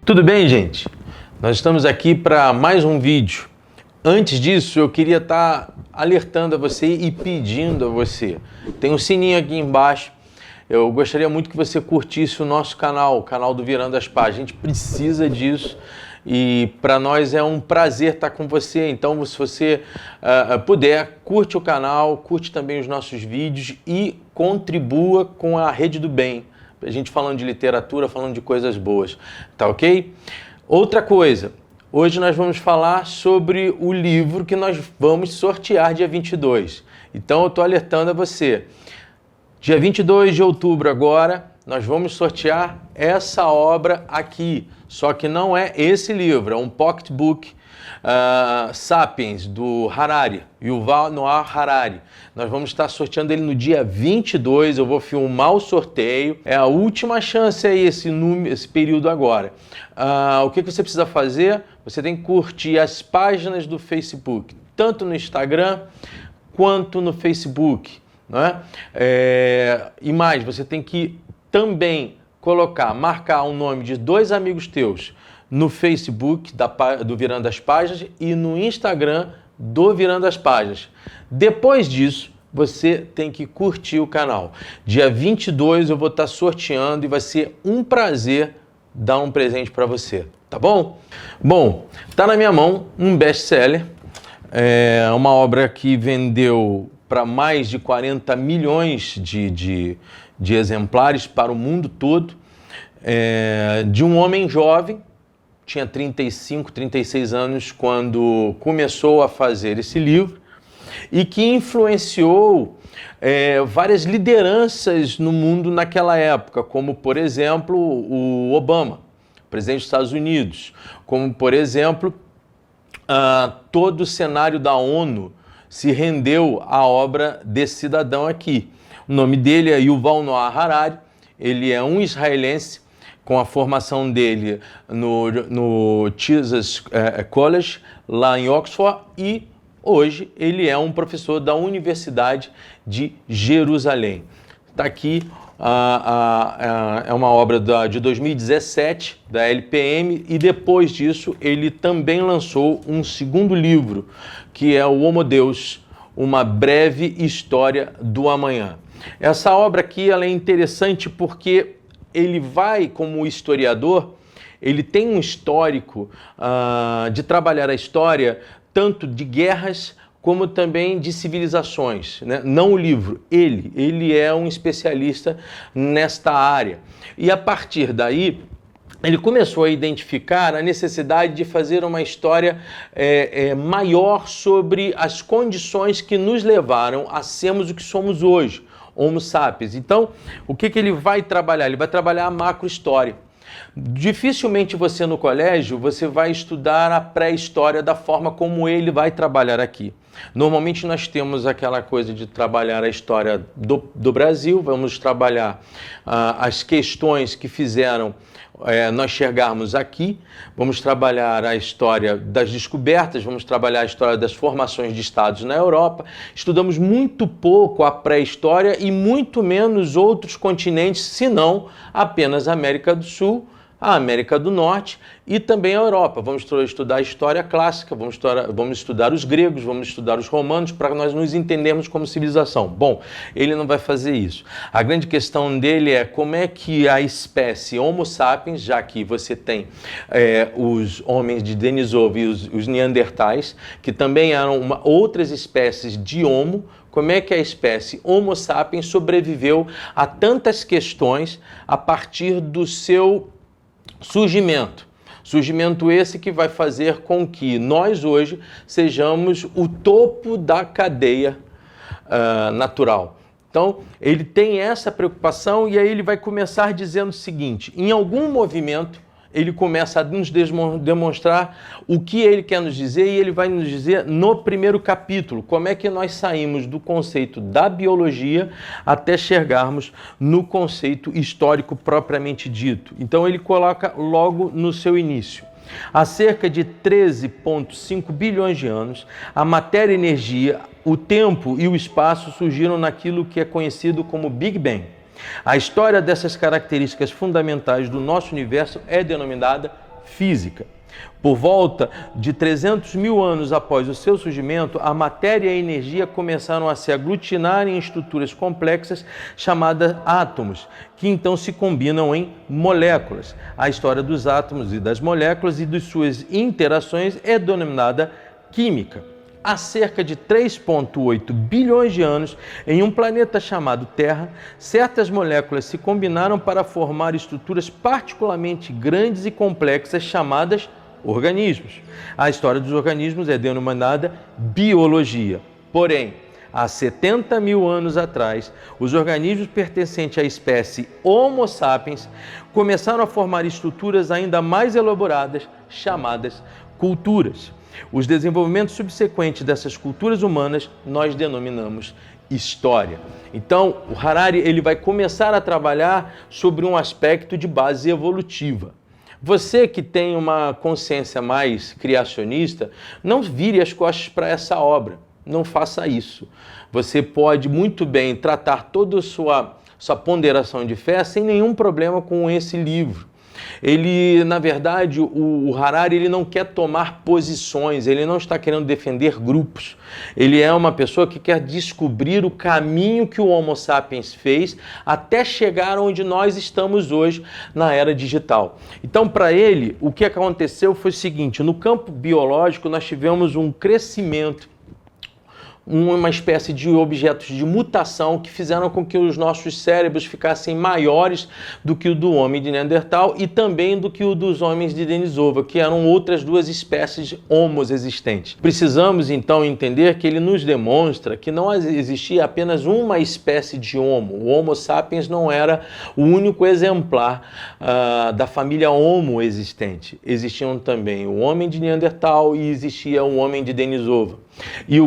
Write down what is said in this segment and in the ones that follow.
Tudo bem, gente? Nós estamos aqui para mais um vídeo. Antes disso, eu queria estar alertando a você e pedindo a você. Tem um sininho aqui embaixo. Eu gostaria muito que você curtisse o nosso canal, o canal do Virando as Páginas. A gente precisa disso e para nós é um prazer estar com você. Então, se você puder, curte o canal, curte também os nossos vídeos e contribua com a Rede do Bem. A gente falando de literatura, falando de coisas boas, tá ok? Outra coisa, hoje nós vamos falar sobre o livro que nós vamos sortear dia 22. Então eu estou alertando a você. Dia 22 de outubro agora, nós vamos sortear essa obra aqui. Só que não é esse livro, é um pocketbook Sapiens, do Harari, Yuval Noah Harari. Nós vamos estar sorteando ele no dia 22, eu vou filmar o sorteio. É a última chance aí, esse período agora. O que você precisa fazer? Você tem que curtir as páginas do Facebook, tanto no Instagram quanto no Facebook. Não é? E mais, você tem que também marcar o nome de 2 amigos teus no Facebook do Virando as Páginas e no Instagram do Virando as Páginas. Depois disso, você tem que curtir o canal. Dia 22 eu vou estar sorteando e vai ser um prazer dar um presente para você, tá bom? Bom, tá na minha mão um best-seller, uma obra que vendeu para mais de 40 milhões de exemplares para o mundo todo, de um homem jovem, tinha 35, 36 anos quando começou a fazer esse livro e que influenciou várias lideranças no mundo naquela época, como, por exemplo, o Obama, presidente dos Estados Unidos, como, por exemplo, todo o cenário da ONU se rendeu à obra desse cidadão aqui. O nome dele é Yuval Noah Harari, ele é um israelense, com a formação dele no Jesus College, lá em Oxford, e hoje ele é um professor da Universidade de Jerusalém. Está aqui, é uma obra de 2017, da LPM, e depois disso ele também lançou um segundo livro, que é o Homo Deus, uma breve história do amanhã. Essa obra aqui ela é interessante porque ele vai, como historiador, ele tem um histórico de trabalhar a história tanto de guerras como também de civilizações, né? Não o livro, ele é um especialista nesta área. E a partir daí, ele começou a identificar a necessidade de fazer uma história maior sobre as condições que nos levaram a sermos o que somos hoje, Homo sapiens. Então, o que ele vai trabalhar? Ele vai trabalhar a macro-história. Dificilmente você no colégio, você vai estudar a pré-história da forma como ele vai trabalhar aqui. Normalmente nós temos aquela coisa de trabalhar a história do Brasil, vamos trabalhar as questões que fizeram nós chegarmos aqui, vamos trabalhar a história das descobertas, vamos trabalhar a história das formações de estados na Europa. Estudamos muito pouco a pré-história e muito menos outros continentes, senão apenas a América do Sul, a América do Norte e também a Europa. Vamos estudar a história clássica, vamos estudar os gregos, vamos estudar os romanos para nós nos entendermos como civilização. Bom, ele não vai fazer isso. A grande questão dele é como é que a espécie Homo sapiens, já que você tem os homens de Denisova e os neandertais, que também eram outras espécies de Homo, como é que a espécie Homo sapiens sobreviveu a tantas questões a partir do seu surgimento. Surgimento esse que vai fazer com que nós hoje sejamos o topo da cadeia natural. Então, ele tem essa preocupação e aí ele vai começar dizendo o seguinte: em algum movimento, ele começa a nos demonstrar o que ele quer nos dizer e ele vai nos dizer no primeiro capítulo como é que nós saímos do conceito da biologia até chegarmos no conceito histórico propriamente dito. Então ele coloca logo no seu início. Há cerca de 13,5 bilhões de anos, a matéria e a energia, o tempo e o espaço surgiram naquilo que é conhecido como Big Bang. A história dessas características fundamentais do nosso universo é denominada física. Por volta de 300 mil anos após o seu surgimento, a matéria e a energia começaram a se aglutinar em estruturas complexas chamadas átomos, que então se combinam em moléculas. A história dos átomos e das moléculas e de suas interações é denominada química. Há cerca de 3,8 bilhões de anos, em um planeta chamado Terra, certas moléculas se combinaram para formar estruturas particularmente grandes e complexas chamadas organismos. A história dos organismos é denominada biologia. Porém, há 70 mil anos atrás, os organismos pertencentes à espécie Homo sapiens começaram a formar estruturas ainda mais elaboradas, chamadas culturas. Os desenvolvimentos subsequentes dessas culturas humanas nós denominamos história. Então, o Harari ele vai começar a trabalhar sobre um aspecto de base evolutiva. Você que tem uma consciência mais criacionista, não vire as costas para essa obra. Não faça isso. Você pode muito bem tratar toda a sua ponderação de fé sem nenhum problema com esse livro. Ele, na verdade, o Harari ele não quer tomar posições, ele não está querendo defender grupos. Ele é uma pessoa que quer descobrir o caminho que o Homo sapiens fez até chegar onde nós estamos hoje na era digital. Então, para ele, o que aconteceu foi o seguinte: no campo biológico nós tivemos um crescimento, uma espécie de objetos de mutação que fizeram com que os nossos cérebros ficassem maiores do que o do homem de Neandertal e também do que o dos homens de Denisova, que eram outras duas espécies homos existentes. Precisamos então entender que ele nos demonstra que não existia apenas uma espécie de homo. O Homo sapiens não era o único exemplar da família Homo existente. Existiam também o homem de Neandertal e existia o homem de Denisova. E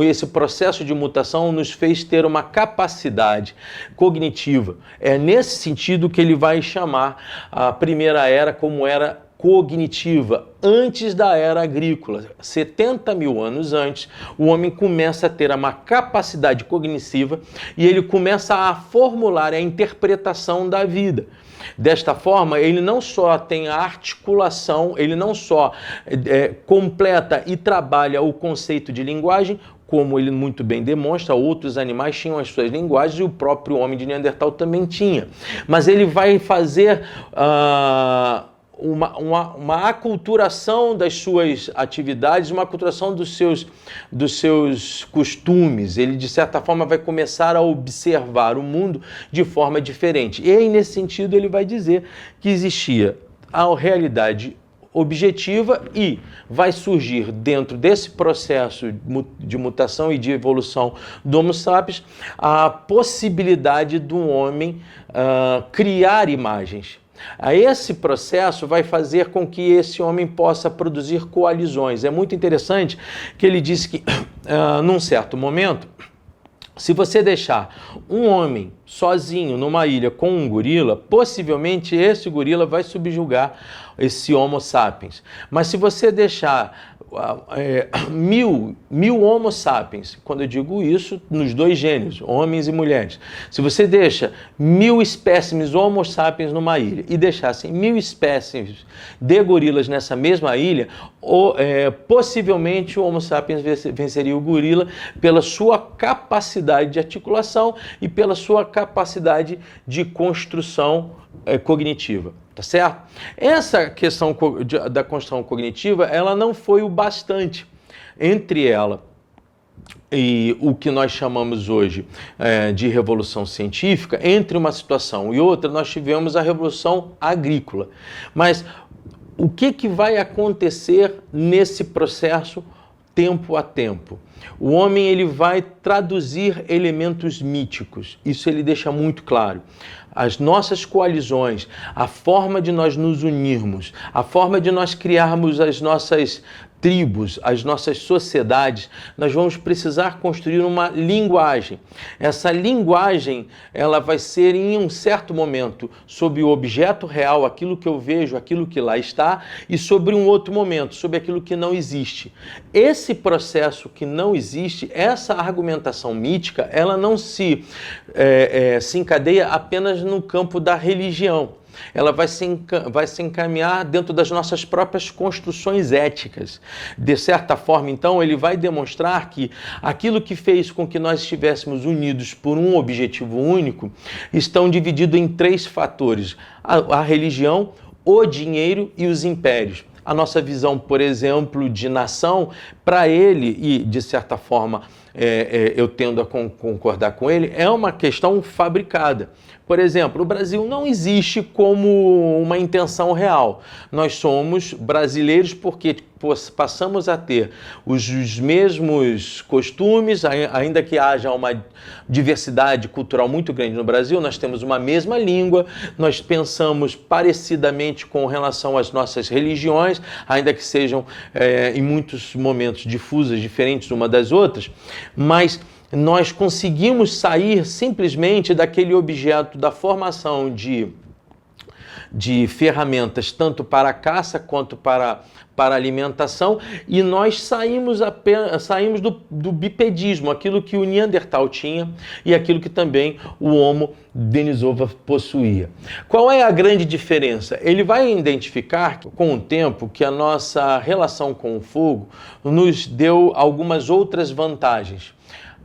esse processo de mutação nos fez ter uma capacidade cognitiva. É nesse sentido que ele vai chamar a primeira era como era cognitiva, antes da era agrícola. 70 mil anos antes, o homem começa a ter uma capacidade cognitiva e ele começa a formular a interpretação da vida. Desta forma, ele não só tem a articulação, ele não só completa e trabalha o conceito de linguagem, como ele muito bem demonstra, outros animais tinham as suas linguagens e o próprio homem de Neandertal também tinha. Mas ele vai fazer uma aculturação das suas atividades, uma aculturação dos seus costumes. Ele, de certa forma, vai começar a observar o mundo de forma diferente. E aí, nesse sentido, ele vai dizer que existia a realidade objetiva e vai surgir dentro desse processo de mutação e de evolução do Homo sapiens a possibilidade do homem criar imagens. Esse processo vai fazer com que esse homem possa produzir coalizões. É muito interessante que ele disse que, num certo momento, se você deixar um homem sozinho numa ilha com um gorila, possivelmente esse gorila vai subjugar esse Homo sapiens. Mas se você deixar mil Homo sapiens, quando eu digo isso, nos dois gêneros, homens e mulheres, se você deixa 1000 espécimes Homo sapiens numa ilha e deixassem 1000 espécimes de gorilas nessa mesma ilha, possivelmente o Homo sapiens venceria o gorila pela sua capacidade de articulação e pela sua capacidade de construção cognitiva. Tá certo? Essa questão da construção cognitiva, ela não foi o bastante. Entre ela e o que nós chamamos hoje de revolução científica, entre uma situação e outra, nós tivemos a revolução agrícola. Mas o que vai acontecer nesse processo tempo a tempo? O homem ele vai traduzir elementos míticos, isso ele deixa muito claro. As nossas coalizões, a forma de nós nos unirmos, a forma de nós criarmos as nossas tribos, as nossas sociedades, nós vamos precisar construir uma linguagem. Essa linguagem, ela vai ser em um certo momento sobre o objeto real, aquilo que eu vejo, aquilo que lá está, e sobre um outro momento, sobre aquilo que não existe. Esse processo que não existe, essa argumentação mítica, ela não se encadeia apenas no campo da religião. Ela vai se encaminhar dentro das nossas próprias construções éticas. De certa forma, então, ele vai demonstrar que aquilo que fez com que nós estivéssemos unidos por um objetivo único estão divididos em 3 fatores: a religião, o dinheiro e os impérios. A nossa visão, por exemplo, de nação, para ele, e de certa forma eu tendo a concordar com ele, é uma questão fabricada. Por exemplo, o Brasil não existe como uma intenção real. Nós somos brasileiros porque passamos a ter os mesmos costumes, ainda que haja uma diversidade cultural muito grande no Brasil, nós temos uma mesma língua, nós pensamos parecidamente com relação às nossas religiões, ainda que sejam em muitos momentos difusas, diferentes uma das outras, mas nós conseguimos sair simplesmente daquele objeto da formação de ferramentas, tanto para a caça quanto para a alimentação, e nós saímos do bipedismo, aquilo que o Neandertal tinha e aquilo que também o Homo denisova possuía. Qual é a grande diferença? Ele vai identificar com o tempo que a nossa relação com o fogo nos deu algumas outras vantagens,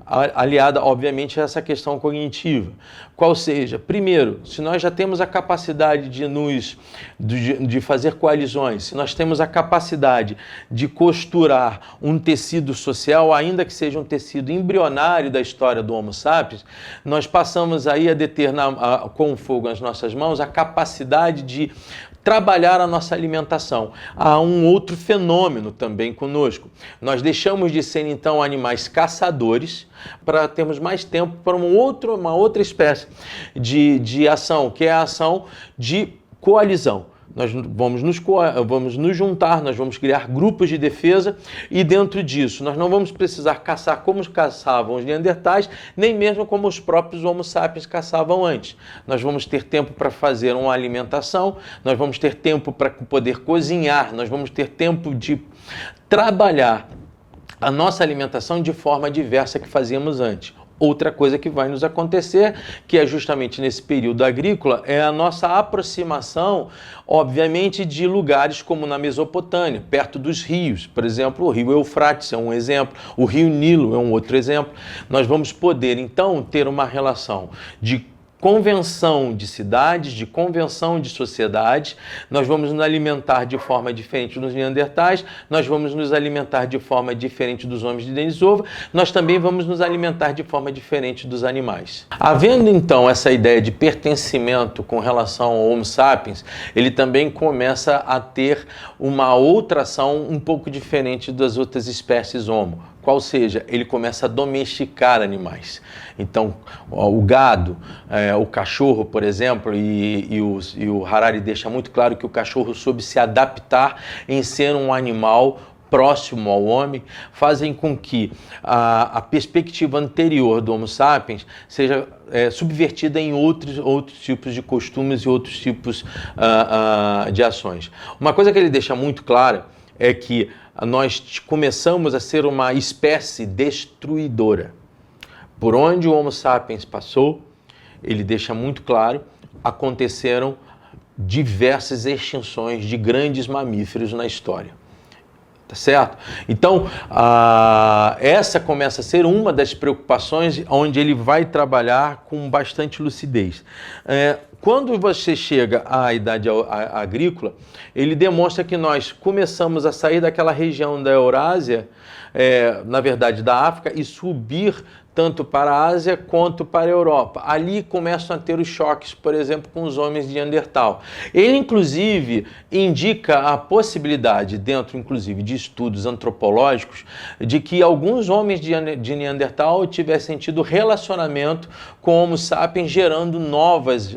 aliada, obviamente, a essa questão cognitiva. Qual seja, primeiro, se nós já temos a capacidade de fazer coalizões, se nós temos a capacidade de costurar um tecido social, ainda que seja um tecido embrionário da história do Homo sapiens, nós passamos aí a deter com o fogo nas nossas mãos a capacidade de trabalhar a nossa alimentação. Há um outro fenômeno também conosco. Nós deixamos de ser, então, animais caçadores para termos mais tempo para uma outra espécie de ação, que é a ação de coalizão. Nós vamos nos juntar, nós vamos criar grupos de defesa e dentro disso nós não vamos precisar caçar como caçavam os neandertais, nem mesmo como os próprios Homo sapiens caçavam antes. Nós vamos ter tempo para fazer uma alimentação, nós vamos ter tempo para poder cozinhar, nós vamos ter tempo de trabalhar a nossa alimentação de forma diversa que fazíamos antes. Outra coisa que vai nos acontecer, que é justamente nesse período agrícola, é a nossa aproximação, obviamente, de lugares como na Mesopotâmia, perto dos rios. Por exemplo, o rio Eufrates é um exemplo, o rio Nilo é um outro exemplo. Nós vamos poder, então, ter uma relação de convenção de cidades, de convenção de sociedades, nós vamos nos alimentar de forma diferente dos neandertais, nós vamos nos alimentar de forma diferente dos homens de Denisova, nós também vamos nos alimentar de forma diferente dos animais. Havendo então essa ideia de pertencimento com relação ao Homo sapiens, ele também começa a ter uma outra ação um pouco diferente das outras espécies Homo. Qual seja, ele começa a domesticar animais. Então, o gado, o cachorro, por exemplo, e o Harari deixa muito claro que o cachorro soube se adaptar em ser um animal próximo ao homem, fazem com que a perspectiva anterior do Homo sapiens seja subvertida em outros tipos de costumes e outros tipos de ações. Uma coisa que ele deixa muito clara é que nós começamos a ser uma espécie destruidora. Por onde o Homo sapiens passou, ele deixa muito claro, aconteceram diversas extinções de grandes mamíferos na história. Tá certo? Então, essa começa a ser uma das preocupações onde ele vai trabalhar com bastante lucidez. Quando você chega à idade agrícola, ele demonstra que nós começamos a sair daquela região da Eurásia, na verdade da África, e subir tanto para a Ásia quanto para a Europa. Ali começam a ter os choques, por exemplo, com os homens de Neandertal. Ele, inclusive, indica a possibilidade, dentro, inclusive, de estudos antropológicos, de que alguns homens de Neandertal tivessem tido relacionamento com Homo sapiens, gerando novas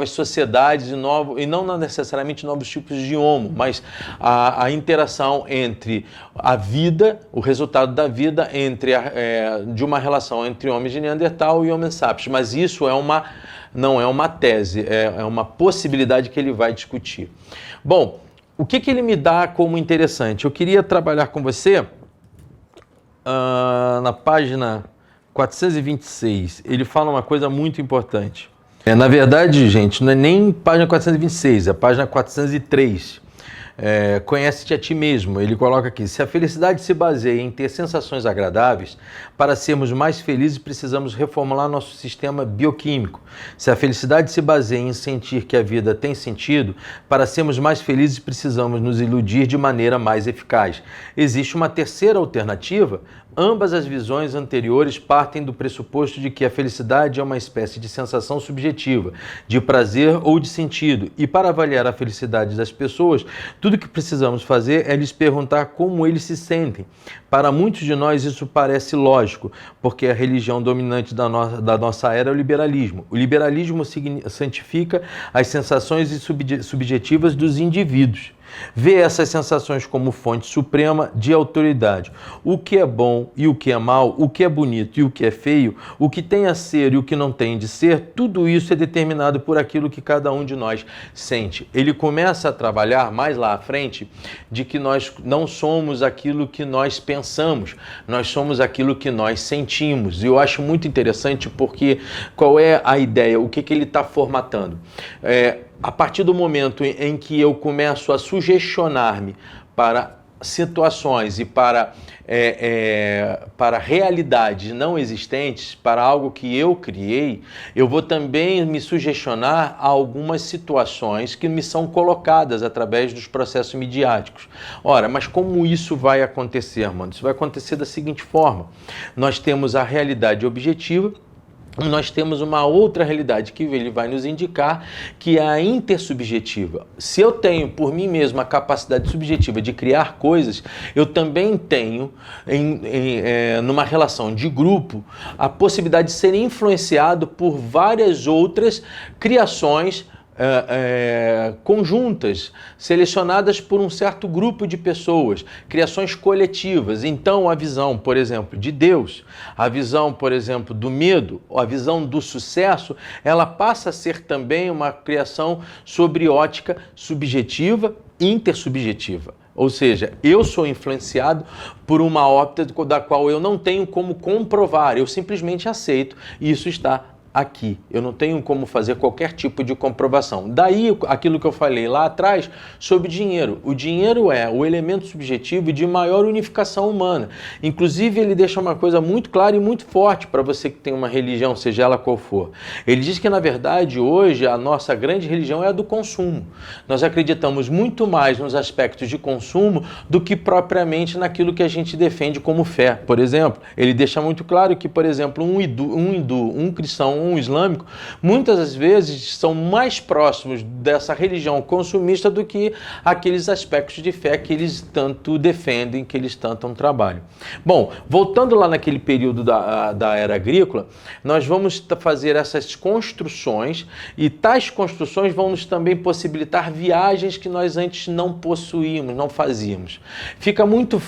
sociedades e não necessariamente novos tipos de Homo, mas a interação entre a vida, o resultado da vida de uma relação entre homens de Neandertal e Homo sapiens. Mas isso não é uma tese, é uma possibilidade que ele vai discutir. Bom, o que ele me dá como interessante? Eu queria trabalhar com você na página 426. Ele fala uma coisa muito importante. Na verdade, gente, não é nem página 426, é página 403. Conhece-te a ti mesmo. Ele coloca aqui: se a felicidade se baseia em ter sensações agradáveis, para sermos mais felizes precisamos reformular nosso sistema bioquímico. Se a felicidade se baseia em sentir que a vida tem sentido, para sermos mais felizes precisamos nos iludir de maneira mais eficaz. Existe uma terceira alternativa? Ambas as visões anteriores partem do pressuposto de que a felicidade é uma espécie de sensação subjetiva, de prazer ou de sentido, e para avaliar a felicidade das pessoas, tudo o que precisamos fazer é lhes perguntar como eles se sentem. Para muitos de nós isso parece lógico, porque a religião dominante da nossa era é o liberalismo. O liberalismo santifica as sensações subjetivas dos indivíduos. Vê essas sensações como fonte suprema de autoridade. O que é bom e o que é mal, o que é bonito e o que é feio, o que tem a ser e o que não tem de ser, tudo isso é determinado por aquilo que cada um de nós sente. Ele começa a trabalhar mais lá à frente de que nós não somos aquilo que nós pensamos, nós somos aquilo que nós sentimos. E eu acho muito interessante porque qual é a ideia, o que ele está formatando? A partir do momento em que eu começo a sugestionar-me para situações e para realidades não existentes, para algo que eu criei, eu vou também me sugestionar a algumas situações que me são colocadas através dos processos midiáticos. Ora, mas como isso vai acontecer, mano? Isso vai acontecer da seguinte forma: nós temos a realidade objetiva, nós temos uma outra realidade que ele vai nos indicar, que é a intersubjetiva. Se eu tenho por mim mesmo a capacidade subjetiva de criar coisas, eu também tenho, numa relação de grupo, a possibilidade de ser influenciado por várias outras criações conjuntas, selecionadas por um certo grupo de pessoas, criações coletivas. Então, a visão, por exemplo, de Deus, a visão, por exemplo, do medo, a visão do sucesso, ela passa a ser também uma criação sobre ótica subjetiva e intersubjetiva. Ou seja, eu sou influenciado por uma óptica da qual eu não tenho como comprovar, eu simplesmente aceito e isso está aqui. Eu não tenho como fazer qualquer tipo de comprovação. Daí aquilo que eu falei lá atrás sobre dinheiro. O dinheiro é o elemento subjetivo de maior unificação humana. Inclusive, ele deixa uma coisa muito clara e muito forte para você que tem uma religião, seja ela qual for. Ele diz que, na verdade, hoje a nossa grande religião é a do consumo. Nós acreditamos muito mais nos aspectos de consumo do que propriamente naquilo que a gente defende como fé. Por exemplo, ele deixa muito claro que, por exemplo, um hindu, um cristão, um islâmico, muitas das vezes são mais próximos dessa religião consumista do que aqueles aspectos de fé que eles tanto defendem, que eles tanto trabalham. Bom, voltando lá naquele período da era agrícola, nós vamos fazer essas construções e tais construções vão nos também possibilitar viagens que nós antes não possuímos, não fazíamos. Fica muito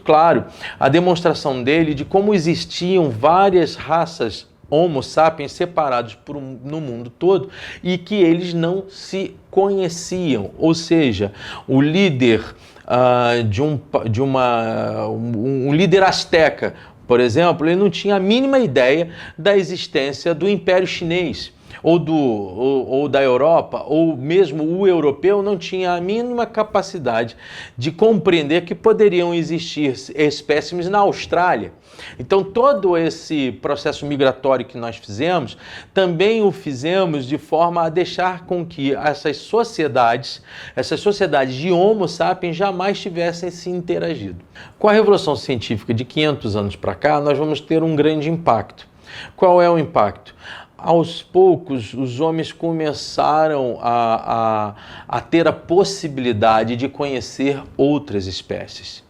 claro a demonstração dele de como existiam várias raças Homo sapiens separados no mundo todo e que eles não se conheciam. Ou seja, o líder um líder asteca, por exemplo, ele não tinha a mínima ideia da existência do Império Chinês. ou da Europa, ou mesmo o europeu, não tinha a mínima capacidade de compreender que poderiam existir espécimes na Austrália. Então, todo esse processo migratório que nós fizemos, também o fizemos de forma a deixar com que essas sociedades de Homo sapiens jamais tivessem se interagido. Com a Revolução Científica de 500 anos para cá, nós vamos ter um grande impacto. Qual é o impacto? Aos poucos, os homens começaram a ter a possibilidade de conhecer outras espécies.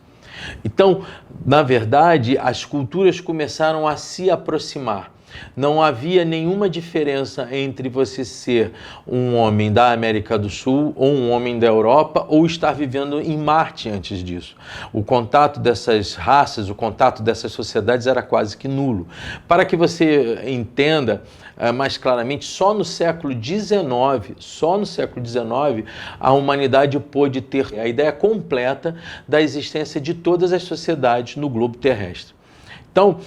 Então, na verdade, as culturas começaram a se aproximar. Não havia nenhuma diferença entre você ser um homem da América do Sul ou um homem da Europa ou estar vivendo em Marte antes disso. O contato dessas raças, o contato dessas sociedades era quase que nulo. Para que você entenda mais claramente, só no século XIX, a humanidade pôde ter a ideia completa da existência de todas as sociedades no globo terrestre. Então,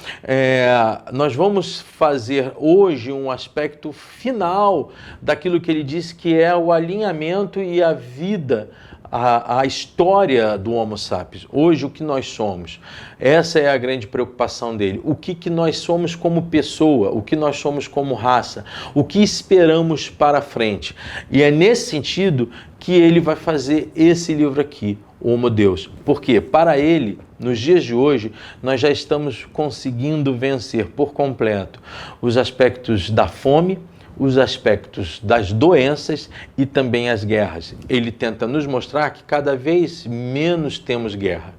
nós vamos fazer hoje um aspecto final daquilo que ele disse que é o alinhamento e a vida, a história do Homo sapiens. Hoje, o que nós somos? Essa é a grande preocupação dele. O que nós somos como pessoa, o que nós somos como raça, o que esperamos para frente. E é nesse sentido que ele vai fazer esse livro aqui, o Homo Deus. Porque, para ele, nos dias de hoje, nós já estamos conseguindo vencer por completo os aspectos da fome, os aspectos das doenças e também as guerras. Ele tenta nos mostrar que cada vez menos temos guerra.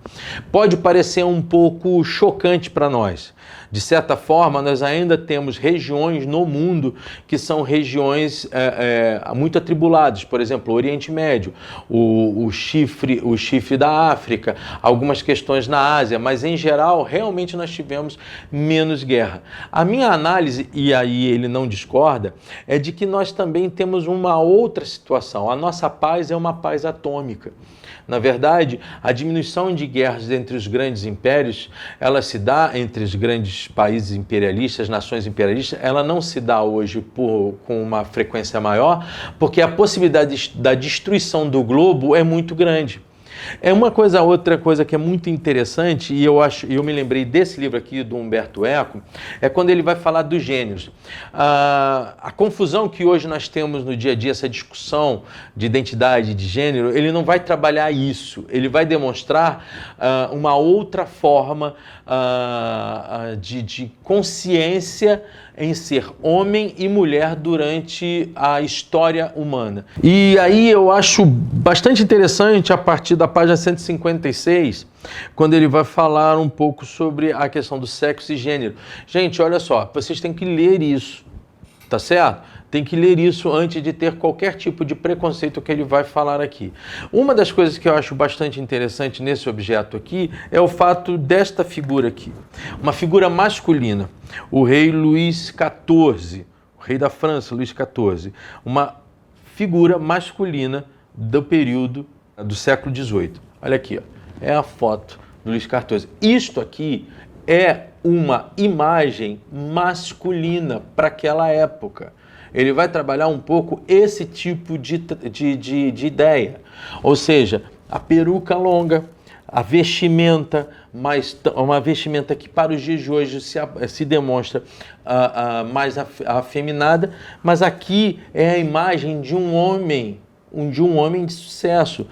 Pode parecer um pouco chocante para nós. De certa forma, nós ainda temos regiões no mundo que são regiões muito atribuladas. Por exemplo, o Oriente Médio, o chifre da África, algumas questões na Ásia, mas em geral, realmente nós tivemos menos guerra. A minha análise, e aí ele não discorda, é de que nós também temos uma outra situação. A nossa paz é uma paz atômica. Na verdade, a diminuição de guerras entre os grandes impérios, ela se dá entre os grandes países imperialistas, nações imperialistas, ela não se dá hoje com uma frequência maior, porque a possibilidade da destruição do globo é muito grande. Outra coisa que é muito interessante, e eu me lembrei desse livro aqui do Humberto Eco, é quando ele vai falar dos gêneros. A confusão que hoje nós temos no dia a dia, essa discussão de identidade, de gênero, ele não vai trabalhar isso, ele vai demonstrar uma outra forma de consciência em ser homem e mulher durante a história humana. E aí eu acho bastante interessante a partir da página 156, quando ele vai falar um pouco sobre a questão do sexo e gênero. Gente, olha só, vocês têm que ler isso, tá certo? Tem que ler isso antes de ter qualquer tipo de preconceito que ele vai falar aqui. Uma das coisas que eu acho bastante interessante nesse objeto aqui é o fato desta figura aqui. Uma figura masculina. O rei Luís XIV, o rei da França, Luís XIV. Uma figura masculina do período do século XVIII. Olha aqui, ó. É a foto do Luís XIV. Isto aqui é uma imagem masculina para aquela época. Ele vai trabalhar um pouco esse tipo de ideia. Ou seja, a peruca longa, a vestimenta, uma vestimenta que para os dias de hoje se demonstra mais afeminada, mas aqui é a imagem de um homem de sucesso,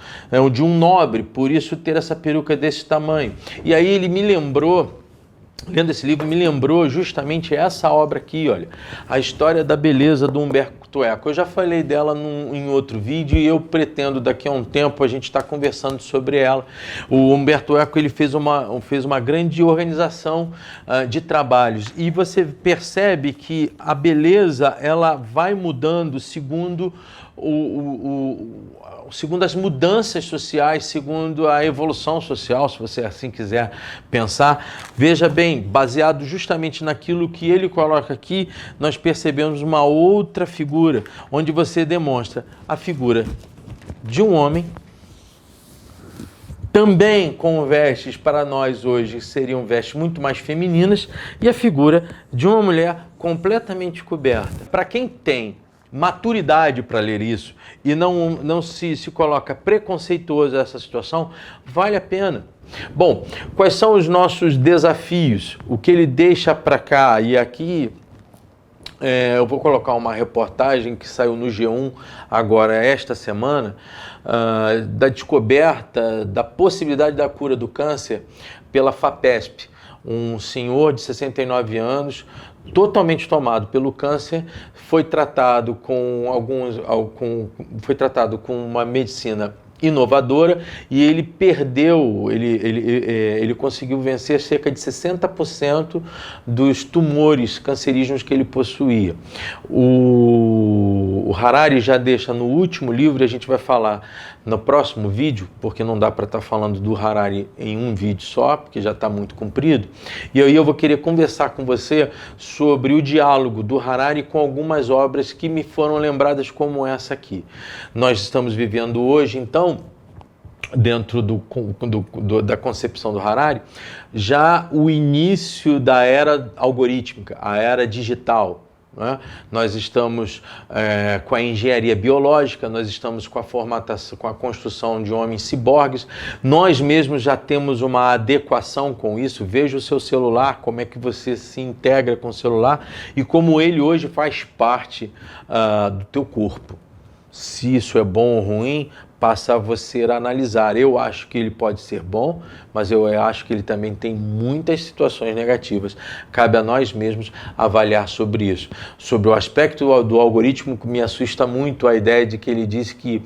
de um nobre, por isso ter essa peruca desse tamanho. E aí ele me lembrou, lendo esse livro, me lembrou justamente essa obra aqui, olha, A História da Beleza, do Humberto Eco. Eu já falei dela em outro vídeo e eu pretendo daqui a um tempo a gente estar conversando sobre ela. O Humberto Eco ele fez uma grande organização de trabalhos e você percebe que a beleza ela vai mudando segundo segundo as mudanças sociais, segundo a evolução social, se você assim quiser pensar. Veja bem, baseado justamente naquilo que ele coloca aqui, nós percebemos uma outra figura, onde você demonstra a figura de um homem Também com vestes para nós hoje seriam vestes muito mais femininas e a figura de uma mulher completamente coberta. Para quem tem maturidade para ler isso e não se coloca preconceituoso a essa situação, vale a pena. Bom, quais são os nossos desafios? O que ele deixa para cá? E aqui eu vou colocar uma reportagem que saiu no G1 agora esta semana, da descoberta da possibilidade da cura do câncer pela FAPESP. Um senhor de 69 anos, totalmente tomado pelo câncer, foi tratado com uma medicina inovadora e ele perdeu, ele conseguiu vencer cerca de 60% dos tumores cancerígenos que ele possuía. O Harari já deixa no último livro, e a gente vai falar no próximo vídeo, porque não dá para estar falando do Harari em um vídeo só, porque já está muito comprido. E aí eu vou querer conversar com você sobre o diálogo do Harari com algumas obras que me foram lembradas como essa aqui. Nós estamos vivendo hoje, então, dentro da concepção do Harari, já o início da era algorítmica, a era digital. Né? Nós estamos com a engenharia biológica, nós estamos com a formatação, com a construção de homens ciborgues, nós mesmos já temos uma adequação com isso. Veja o seu celular, como é que você se integra com o celular e como ele hoje faz parte do teu corpo. Se isso é bom ou ruim, passa a você a analisar. Eu acho que ele pode ser bom, mas eu acho que ele também tem muitas situações negativas. Cabe a nós mesmos avaliar sobre isso. Sobre o aspecto do algoritmo, me assusta muito a ideia de que ele diz que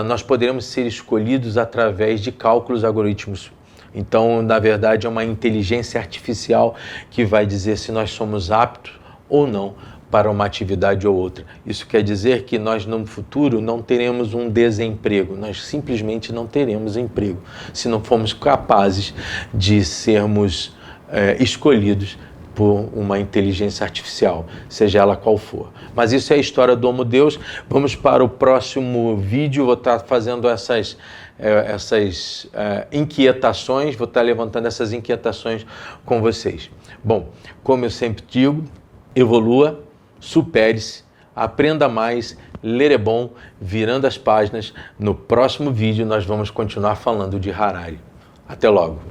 nós poderemos ser escolhidos através de cálculos algorítmicos. Então, na verdade, é uma inteligência artificial que vai dizer se nós somos aptos ou não para uma atividade ou outra. Isso quer dizer que nós no futuro não teremos um desemprego, nós simplesmente não teremos emprego, se não formos capazes de sermos escolhidos por uma inteligência artificial, seja ela qual for. Mas isso é a história do Homo Deus. Vamos para o próximo vídeo, vou estar fazendo essas inquietações, vou estar levantando essas inquietações com vocês. Bom, como eu sempre digo, evolua, supere-se, aprenda mais, ler é bom, virando as páginas. No próximo vídeo nós vamos continuar falando de Harari. Até logo!